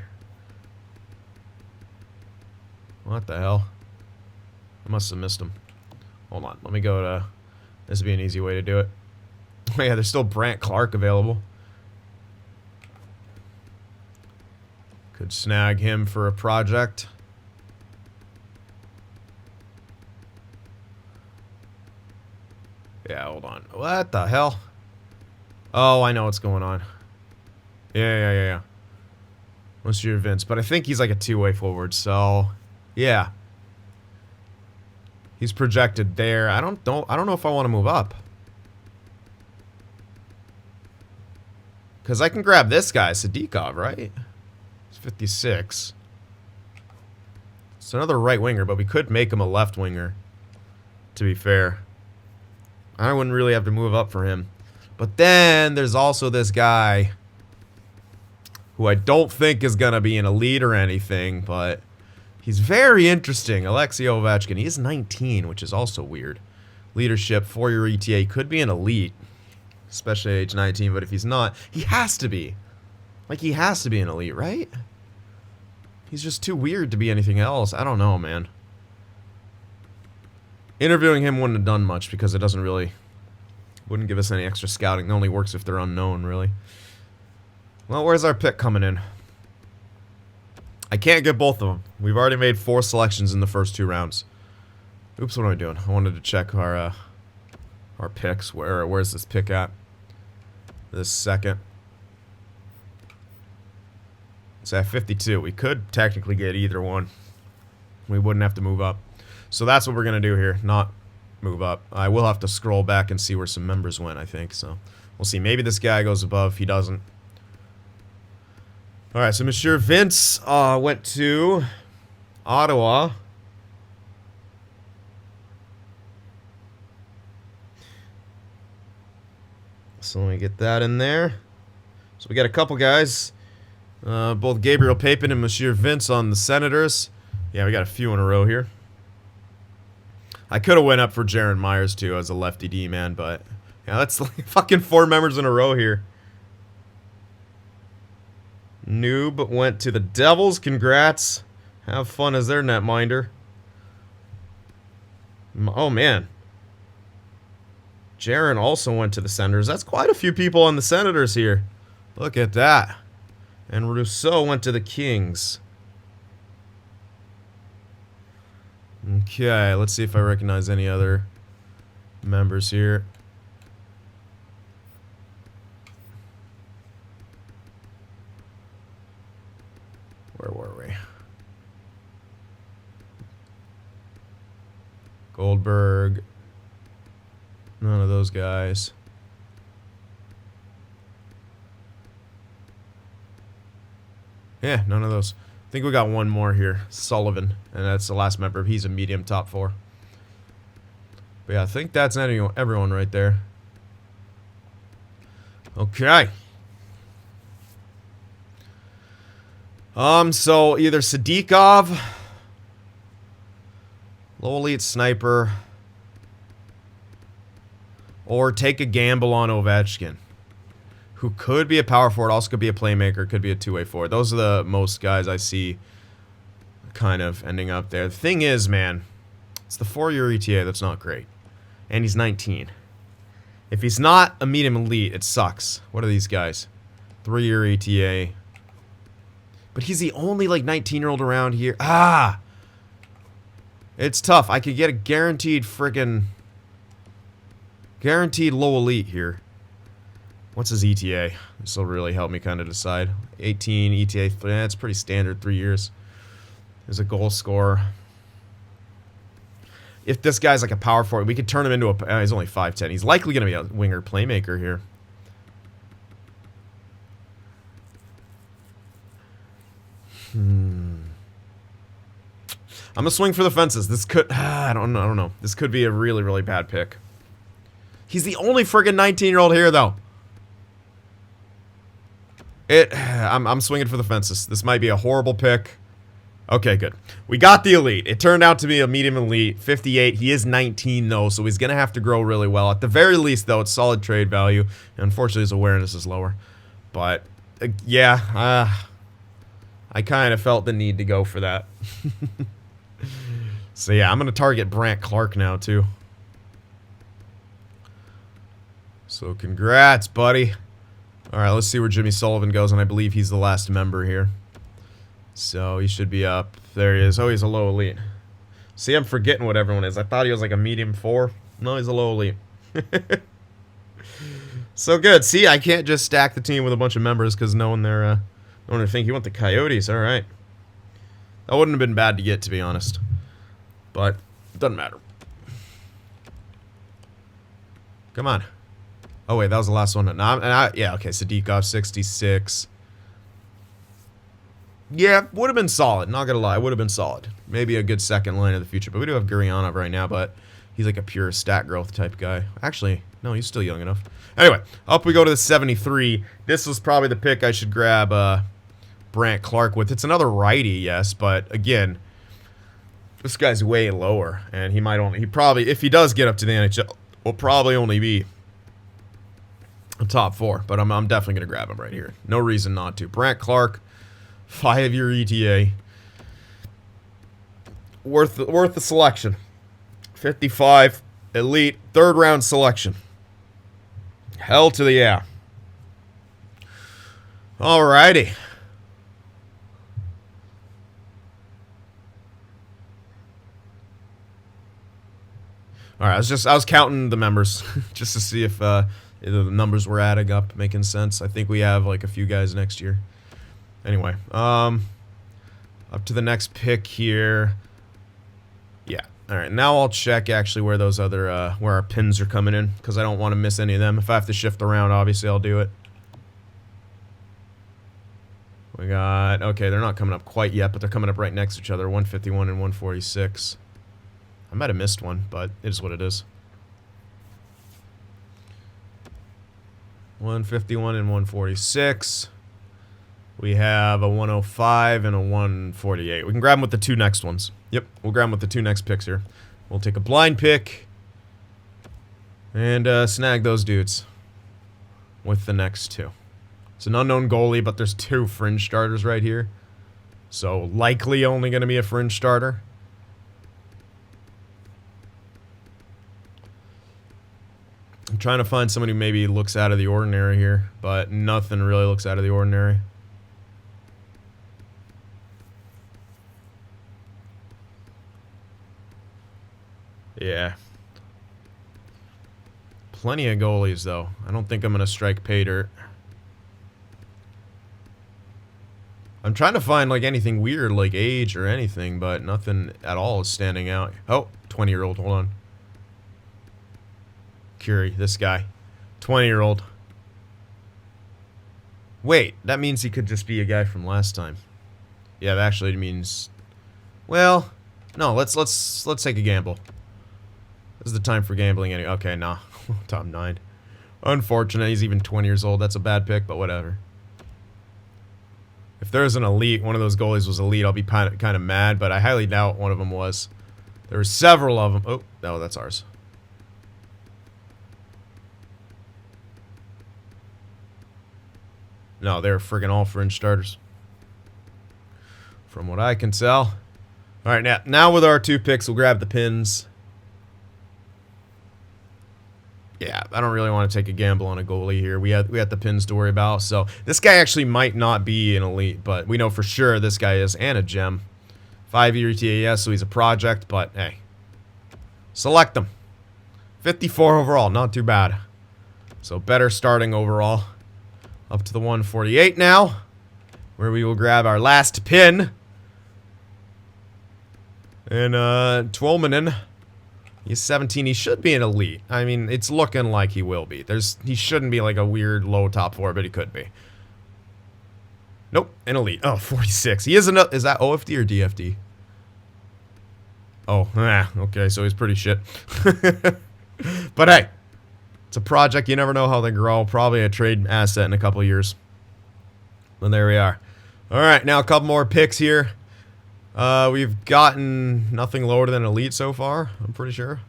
What the hell? I must have missed him. Hold on, let me go to... This would be an easy way to do it. Oh yeah, there's still Brant Clark available. Could snag him for a project. Yeah, hold on. What the hell? Oh, I know what's going on. Yeah. Monsieur Vince, but I think he's like a two-way forward, so yeah. He's projected there. I don't know if I want to move up. Cuz I can grab this guy, Sadikov, right? He's 56. It's another right winger, but we could make him a left winger, to be fair. I wouldn't really have to move up for him. But then there's also this guy who I don't think is going to be an elite or anything, but he's very interesting. Alexei Ovechkin. He is 19, which is also weird. Leadership, 4-year ETA. Could be an elite, especially at age 19, but if he's not, he has to be. Like, he has to be an elite, right? He's just too weird to be anything else. I don't know, man. Interviewing him wouldn't have done much because it doesn't really... Wouldn't give us any extra scouting. It only works if they're unknown, really. Well, where's our pick coming in? I can't get both of them. We've already made 4 selections in the first 2 rounds. Oops, what am I doing? I wanted to check our picks. Where's this pick at? This second. It's at 52. We could technically get either one. We wouldn't have to move up. So that's what we're going to do here. Not move up. I will have to scroll back and see where some members went, I think. So we'll see. Maybe this guy goes above. He doesn't. Alright, so Monsieur Vince went to Ottawa. So let me get that in there. So we got a couple guys. Both Gabriel Papin and Monsieur Vince on the Senators. Yeah, we got a few in a row here. I could have went up for Jaron Myers, too, as a lefty D, man, but... Yeah, that's like fucking 4 members in a row here. Noob went to the Devils. Congrats. Have fun as their netminder. Oh, man. Jaron also went to the Senators. That's quite a few people on the Senators here. Look at that. And Rousseau went to the Kings. Okay, let's see if I recognize any other members here. Where were we? Goldberg. None of those guys. Yeah, none of those. I think we got one more here. Sullivan. And that's the last member. He's a medium top 4. But yeah, I think that's everyone right there. Okay. So either Sadikov, low elite sniper, or take a gamble on Ovechkin. who could be a power forward, also could be a playmaker, could be a two-way forward. Those are the most guys I see kind of ending up there. The thing is, man, it's the 4-year ETA that's not great. And he's 19. If he's not a medium elite, it sucks. What are these guys? 3-year ETA. But he's the only, like, 19-year-old around here. Ah! It's tough. I could get a guaranteed friggin' guaranteed low elite here. What's his ETA? This will really help me kind of decide. 18 ETA. That's pretty standard. 3 years. There's a goal scorer. If this guy's like a power forward, we could turn him into a... he's only 5'10". He's likely going to be a winger playmaker here. I'm gonna swing for the fences. This could... I don't know. This could be a really, really bad pick. He's the only friggin' 19-year-old here, though. I'm swinging for the fences. This might be a horrible pick. Okay, good. We got the elite. It turned out to be a medium elite. 58. He is 19, though, so he's going to have to grow really well. At the very least, though, it's solid trade value. And unfortunately, his awareness is lower. But, yeah, I kind of felt the need to go for that. So, yeah, I'm going to target Brandt Clark now, too. So, congrats, buddy. All right, let's see where Jimmy Sullivan goes, and I believe he's the last member here. So, he should be up. There he is. Oh, he's a low elite. See, I'm forgetting what everyone is. I thought he was like a medium 4. No, he's a low elite. So good. See, I can't just stack the team with a bunch of members because knowing they're think you want the Coyotes. All right. That wouldn't have been bad to get, to be honest. But it doesn't matter. Come on. Oh, wait, that was the last one. Yeah, okay, Sadikov, 66. Yeah, would have been solid. Not going to lie, would have been solid. Maybe a good second line of the future. But we do have Gurionov right now, but he's like a pure stat growth type guy. Actually, no, he's still young enough. Anyway, up we go to the 73. This was probably the pick I should grab Brandt Clark with. It's another righty, yes, but again, this guy's way lower. And he probably, if he does get up to the NHL, will probably only be a top 4. But I'm definitely going to grab him right here. No reason not to. Brandt Clark. 5-year ETA. Worth the selection. 55. Elite. 3rd round selection. Hell to the yeah. Alrighty. Alright, I was counting the members just to see if the numbers were adding up, making sense. I think we have like a few guys next year. Anyway, up to the next pick here. Yeah. All right. Now I'll check actually where those other where our pins are coming in because I don't want to miss any of them. If I have to shift around, obviously I'll do it. We got they're not coming up quite yet, but they're coming up right next to each other. 151 and 146. I might have missed one, but it is what it is. 151 and 146. We have a 105 and a 148. We can grab them with the 2 next ones. Yep, we'll grab them with the 2 next picks here. We'll take a blind pick and snag those dudes with the next 2. It's an unknown goalie, but there's 2 fringe starters right here. So likely only going to be a fringe starter. I'm trying to find somebody who maybe looks out of the ordinary here, but nothing really looks out of the ordinary. Yeah. Plenty of goalies, though. I don't think I'm going to strike pay dirt. I'm trying to find, like, anything weird, like age or anything, but nothing at all is standing out. Oh, 20-year-old. Hold on. Curie, this guy. 20-year-old. Wait, that means he could just be a guy from last time. Yeah, that actually means... Well, no, let's take a gamble. This is the time for gambling anyway. Okay, nah. Top 9. Unfortunate. He's even 20 years old. That's a bad pick, but whatever. If there's an elite, one of those goalies was elite, I'll be kind of mad, but I highly doubt one of them was. There were several of them. Oh, no, that's ours. No, they're friggin' all fringe starters. From what I can tell. Alright, now with our 2 picks, we'll grab the pins. Yeah, I don't really want to take a gamble on a goalie here. We have the pins to worry about. So this guy actually might not be an elite, but we know for sure this guy is, and a gem. 5-year TAS, so he's a project, but hey. Select him. 54 overall, not too bad. So better starting overall. Up to the 148 now, where we will grab our last pin. And Twolmanen, he's 17. He should be an elite. I mean, it's looking like he will be. He shouldn't be like a weird low top 4, but he could be. Nope, an elite. Oh, 46. He is is that OFD or DFD? Oh, okay, so he's pretty shit. But hey, it's a project. You never know how they grow. Probably a trade asset in a couple of years. And there we are. All right, now a couple more picks here. We've gotten nothing lower than elite so far, I'm pretty sure.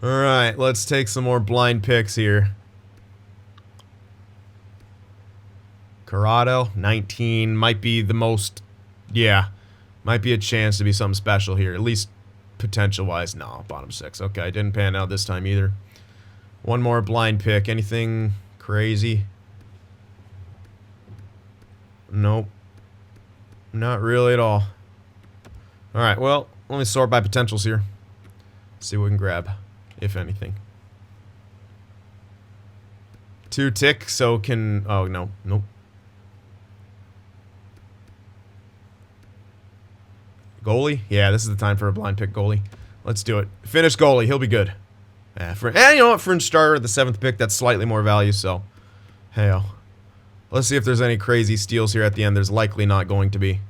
Alright, let's take some more blind picks here. Corrado, 19, might be the most, yeah, might be a chance to be something special here, at least potential-wise. No, bottom 6, okay, didn't pan out this time either. One more blind pick, anything crazy? Nope. Not really at all. Alright, well, let me sort by potentials here. See what we can grab, if anything. 2 tick, so can... Oh, no. Nope. Goalie? Yeah, this is the time for a blind pick goalie. Let's do it. Finish goalie. He'll be good. And you know what? Fringe starter at the 7th pick, that's slightly more value, so... Hell. Let's see if there's any crazy steals here at the end. There's likely not going to be.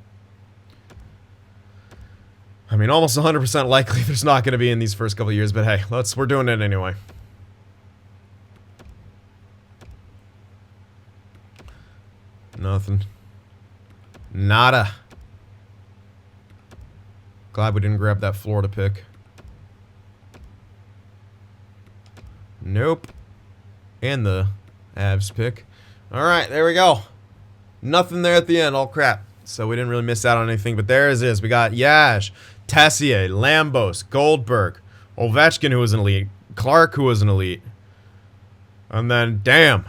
I mean, almost 100% likely there's not going to be in these first couple of years, but hey, we're doing it anyway. Nothing. Nada. Glad we didn't grab that Florida pick. Nope. And the Avs pick. Alright, there we go. Nothing there at the end, all crap. So we didn't really miss out on anything, but there it is. We got Yash, Tessier, Lambos, Goldberg, Ovechkin, who was an elite, Clark, who was an elite. And then, damn,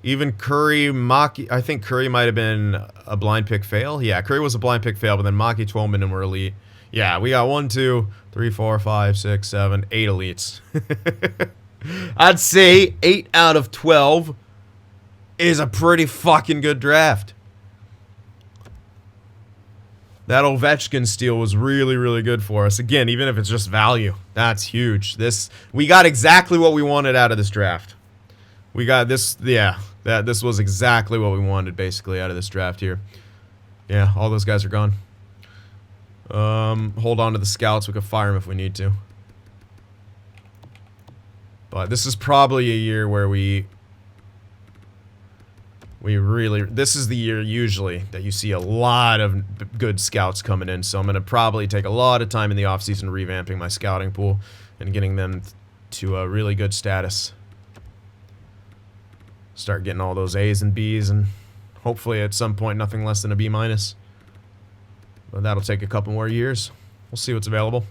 even Curry, Maki, I think Curry might have been a blind pick fail. Yeah, Curry was a blind pick fail, but then Maki, Twolmanen were elite. Yeah, we got 1, 2, 3, 4, 5, 6, 7, 8 elites. I'd say 8 out of 12 is a pretty fucking good draft. That Ovechkin steal was really, really good for us. Again, even if it's just value, that's huge. We got exactly what we wanted out of this draft. We got this, yeah, this was exactly what we wanted, basically, out of this draft here. Yeah, all those guys are gone. Hold on to the scouts. We could fire them if we need to. But this is probably a year where we really, this is the year usually that you see a lot of good scouts coming in, so I'm going to probably take a lot of time in the offseason revamping my scouting pool and getting them to a really good status. Start getting all those A's and B's, and hopefully at some point nothing less than a B-. But that'll take a couple more years. We'll see what's available.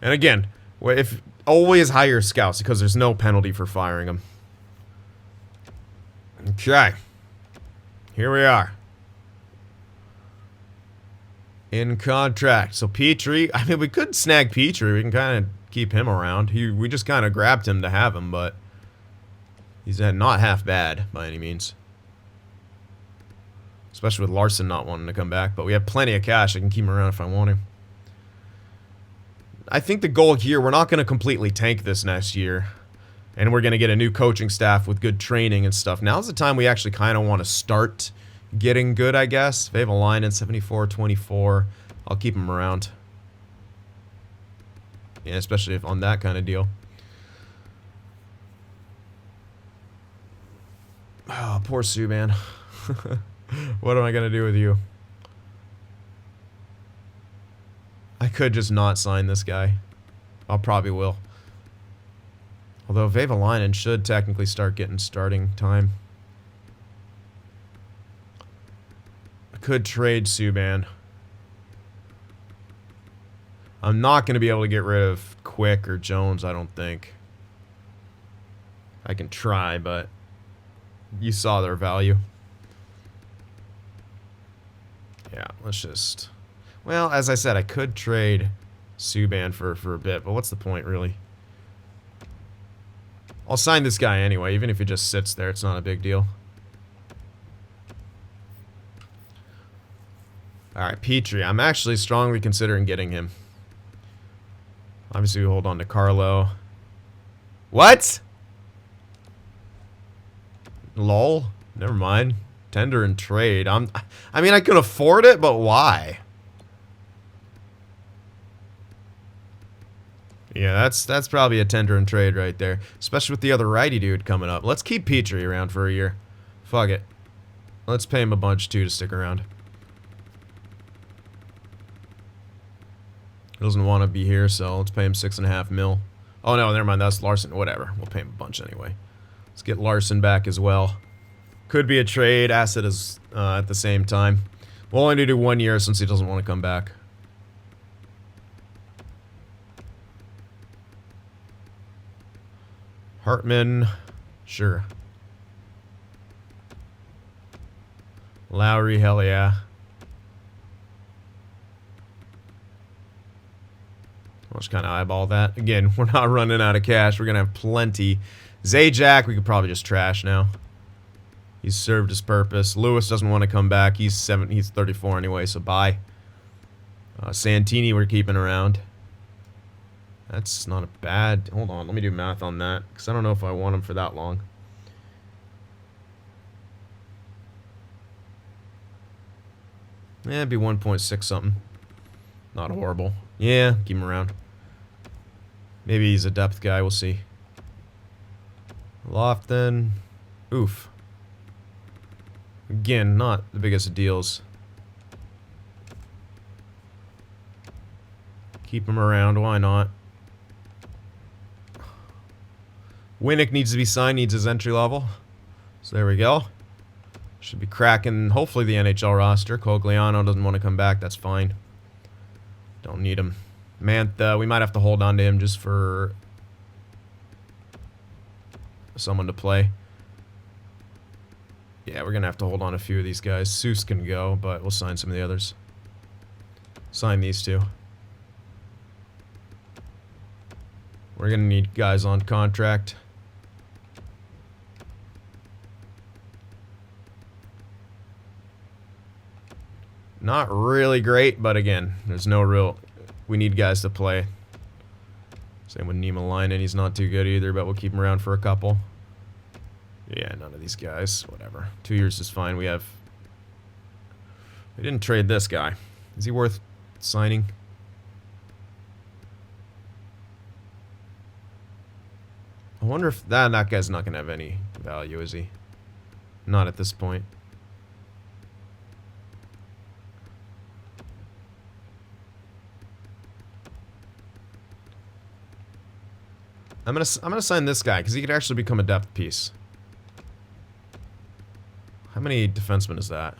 And again, if always hire scouts because there's no penalty for firing them. Okay. Here we are. In contract. So Petrie, I mean, we could snag Petrie. We can kind of keep him around. We just kind of grabbed him to have him, but he's not half bad by any means. Especially with Larson not wanting to come back. But we have plenty of cash. I can keep him around if I want to. I think the goal here, we're not going to completely tank this next year. And we're going to get a new coaching staff with good training and stuff. Now's the time we actually kind of want to start getting good, I guess. If they have a line in 74-24, I'll keep them around. Yeah, especially if on that kind of deal. Oh, poor Sue, man. What am I going to do with you? I could just not sign this guy. I probably will. Although Vavalainen should technically start getting starting time. I could trade Subban. I'm not going to be able to get rid of Quick or Jones, I don't think. I can try, but you saw their value. Yeah, let's just... Well, as I said, I could trade Subban for a bit, but what's the point, really? I'll sign this guy anyway, even if he just sits there, it's not a big deal. Alright, Petrie. I'm actually strongly considering getting him. Obviously, we hold on to Carlo. What? Lol. Never mind. Tender and trade. I mean, I can afford it, but why? Yeah, that's probably a tender and trade right there. Especially with the other righty dude coming up. Let's keep Petrie around for a year. Fuck it. Let's pay him a bunch, too, to stick around. He doesn't want to be here, so let's pay him $6.5 mil. Oh, no, never mind. That's Larson. Whatever. We'll pay him a bunch anyway. Let's get Larson back as well. Could be a trade asset as at the same time. We'll only do 1 year since he doesn't want to come back. Hartman. Sure. Lowry, hell yeah. I'll just kind of eyeball that. Again, we're not running out of cash. We're going to have plenty. Zajac, we could probably just trash now. He's served his purpose. Lewis doesn't want to come back. He's 34 anyway, so bye. Santini we're keeping around. That's not a bad... Hold on, let me do math on that, because I don't know if I want him for that long. Yeah, it'd be 1.6 something. Not horrible. Yeah, keep him around. Maybe he's a depth guy, we'll see. Lofton. Oof. Again, not the biggest of deals. Keep him around, why not? Winnick needs to be signed, needs his entry level. So there we go. Should be cracking, hopefully, the NHL roster. Cogliano doesn't want to come back, that's fine. Don't need him. Mantha, we might have to hold on to him just for someone to play. Yeah, we're going to have to hold on a few of these guys. Seuss can go, but we'll sign some of the others. Sign these two. We're going to need guys on contract. Not really great, but again, there's no real... We need guys to play. Same with Niemelainen. He's not too good either, but we'll keep him around for a couple. Yeah, none of these guys. Whatever. 2 years is fine. We didn't trade this guy. Is he worth signing? I wonder if... That guy's not going to have any value, is he? Not at this point. I'm gonna sign this guy because he could actually become a depth piece. How many defensemen is that?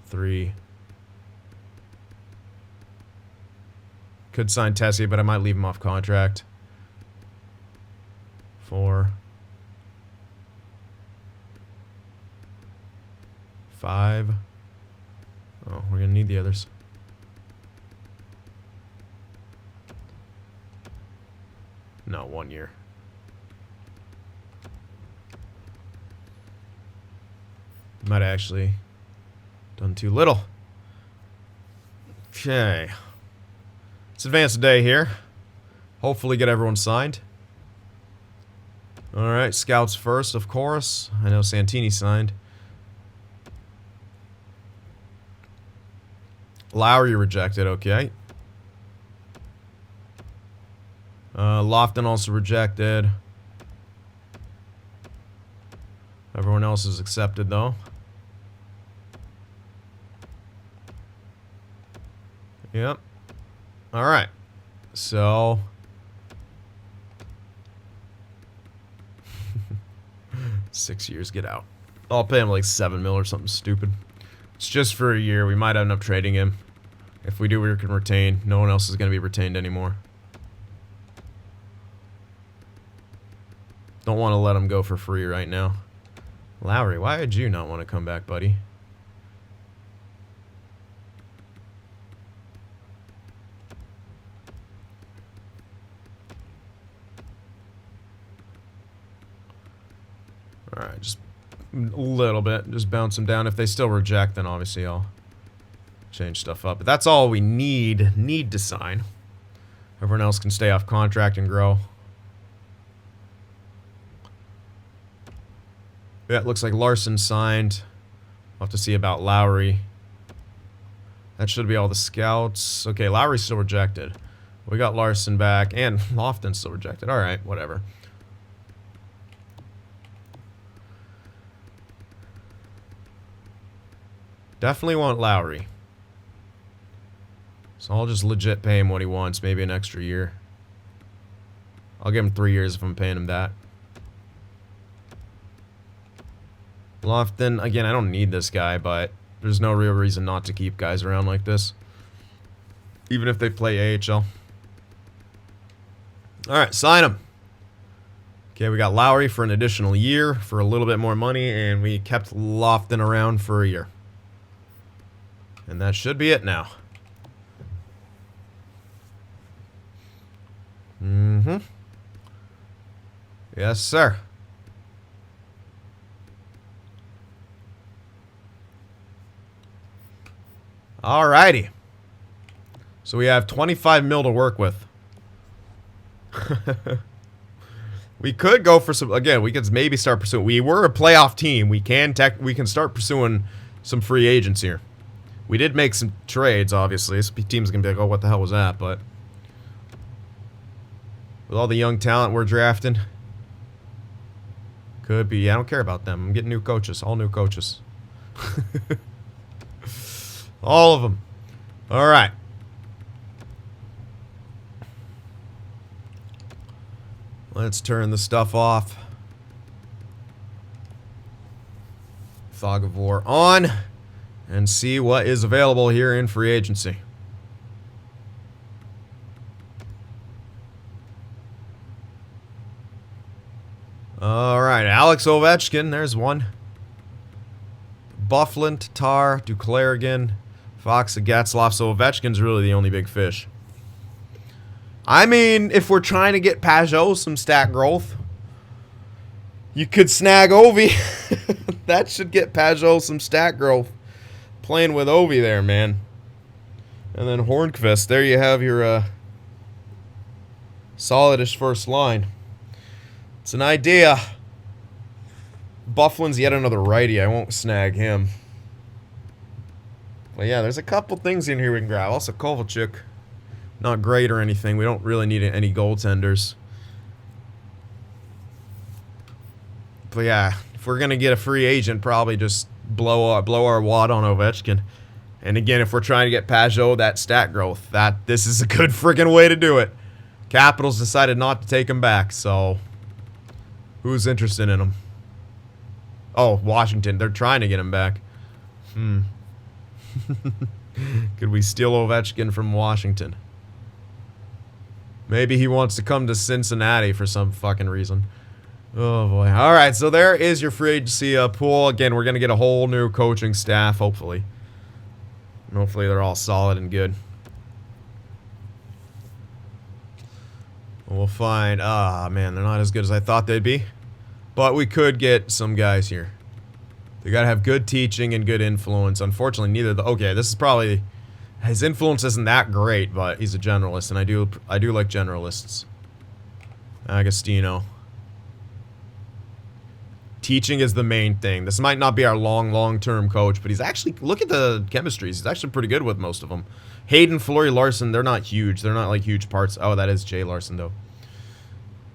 3. Could sign Tessie, but I might leave him off contract. 4. 5. Oh, we're gonna need the others. No, 1 year. Might have actually done too little. Okay. Let's advance the day here. Hopefully get everyone signed. Alright, scouts first, of course. I know Santini signed. Lowry rejected, okay. Lofton also rejected. Everyone else is accepted, though. Yep. Alright. So... 6 years, get out. I'll pay him like 7 mil or something stupid. It's just for a year. We might end up trading him. If we do, we can retain. No one else is going to be retained anymore. Don't want to let him go for free right now. Lowry, why did you not want to come back, buddy? Alright, just a little bit. Just bounce them down. If they still reject, then obviously I'll change stuff up. But that's all we need to sign. Everyone else can stay off contract and grow. Yeah, it looks like Larson signed. We'll have to see about Lowry. That should be all the scouts. Okay, Lowry's still rejected. We got Larson back, and Lofton's still rejected. Alright, whatever. Definitely want Lowry. So I'll just legit pay him what he wants, maybe an extra year. I'll give him 3 years if I'm paying him that. Lofton, again, I don't need this guy, but there's no real reason not to keep guys around like this. Even if they play AHL. Alright, sign him. Okay, we got Lowry for an additional year for a little bit more money, and we kept Lofton around for a year. And that should be it now. Mm-hmm. Yes, sir. Alrighty. So we have 25 mil to work with. We could go for some, again, we could maybe start pursuing. We were a playoff team. We can start pursuing some free agents here. We did make some trades, obviously. This team's going to be like, oh, what the hell was that? But with all the young talent we're drafting, could be. I don't care about them. I'm getting new coaches. All new coaches. All of them. All right. Let's turn the stuff off. Fog of War on. And see what is available here in free agency. Alright, Alex Ovechkin, there's one. Bufflin, Tatar, Duclair again. Fox, Getzlaf, so Ovechkin's really the only big fish. I mean, if we're trying to get Pajot some stat growth, you could snag Ovi. That should get Pajot some stat growth. Playing with Ovi there, man. And then Hornqvist. There you have your solidish first line. It's an idea. Bufflin's yet another righty. I won't snag him. But yeah, there's a couple things in here we can grab. Also, Kovalchuk. Not great or anything. We don't really need any goaltenders. But yeah, if we're going to get a free agent, probably just blow our wad on Ovechkin. And again, if we're trying to get Pajot that stat growth, this is a good friggin' way to do it. Capitals decided not to take him back, so who's interested in him? Oh, Washington. They're trying to get him back. Could we steal Ovechkin from Washington? Maybe he wants to come to Cincinnati for some fucking reason. Oh, boy. All right, so there is your free agency pool. Again, we're going to get a whole new coaching staff, hopefully. And hopefully they're all solid and good. We'll find... Ah, man, they're not as good as I thought they'd be. But we could get some guys here. They got to have good teaching and good influence. Unfortunately, neither of the... Okay, this is probably... His influence isn't that great, but he's a generalist, and I do like generalists. Agostino. Teaching is the main thing. This might not be our long-term coach, but he's actually... Look at the chemistries. He's actually pretty good with most of them. Hayden, Fleury, Larson, they're not huge. They're not, like, huge parts. Oh, that is Jay Larson, though.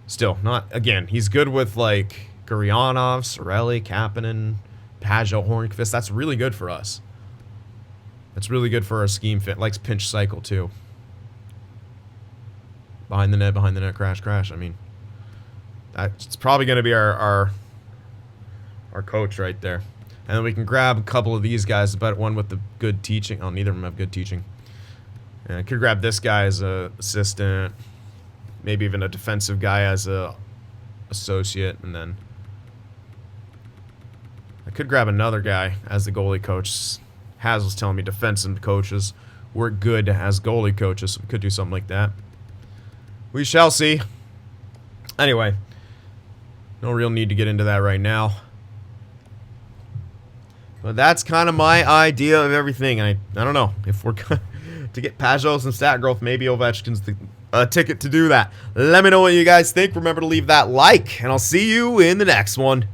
Still, not... Again, he's good with, like, Gurianov, Sorelli, Kapanen, Pajot, Hornqvist. That's really good for us. That's really good for our scheme fit. Likes pinch cycle, too. Behind the net, crash. I mean, that's probably going to be our our coach right there. And then we can grab a couple of these guys, but one with the good teaching. Oh, neither of them have good teaching. And I could grab this guy as a assistant, maybe even a defensive guy as a associate, and then I could grab another guy as the goalie coach. Haz was telling me defensive coaches work good as goalie coaches, so we could do something like that. We shall see. Anyway, no real need to get into that right now. But that's kind of my idea of everything. I don't know if we're going to get Pajot and stat growth. Maybe Ovechkin's the ticket to do that. Let me know what you guys think. Remember to leave that like, and I'll see you in the next one.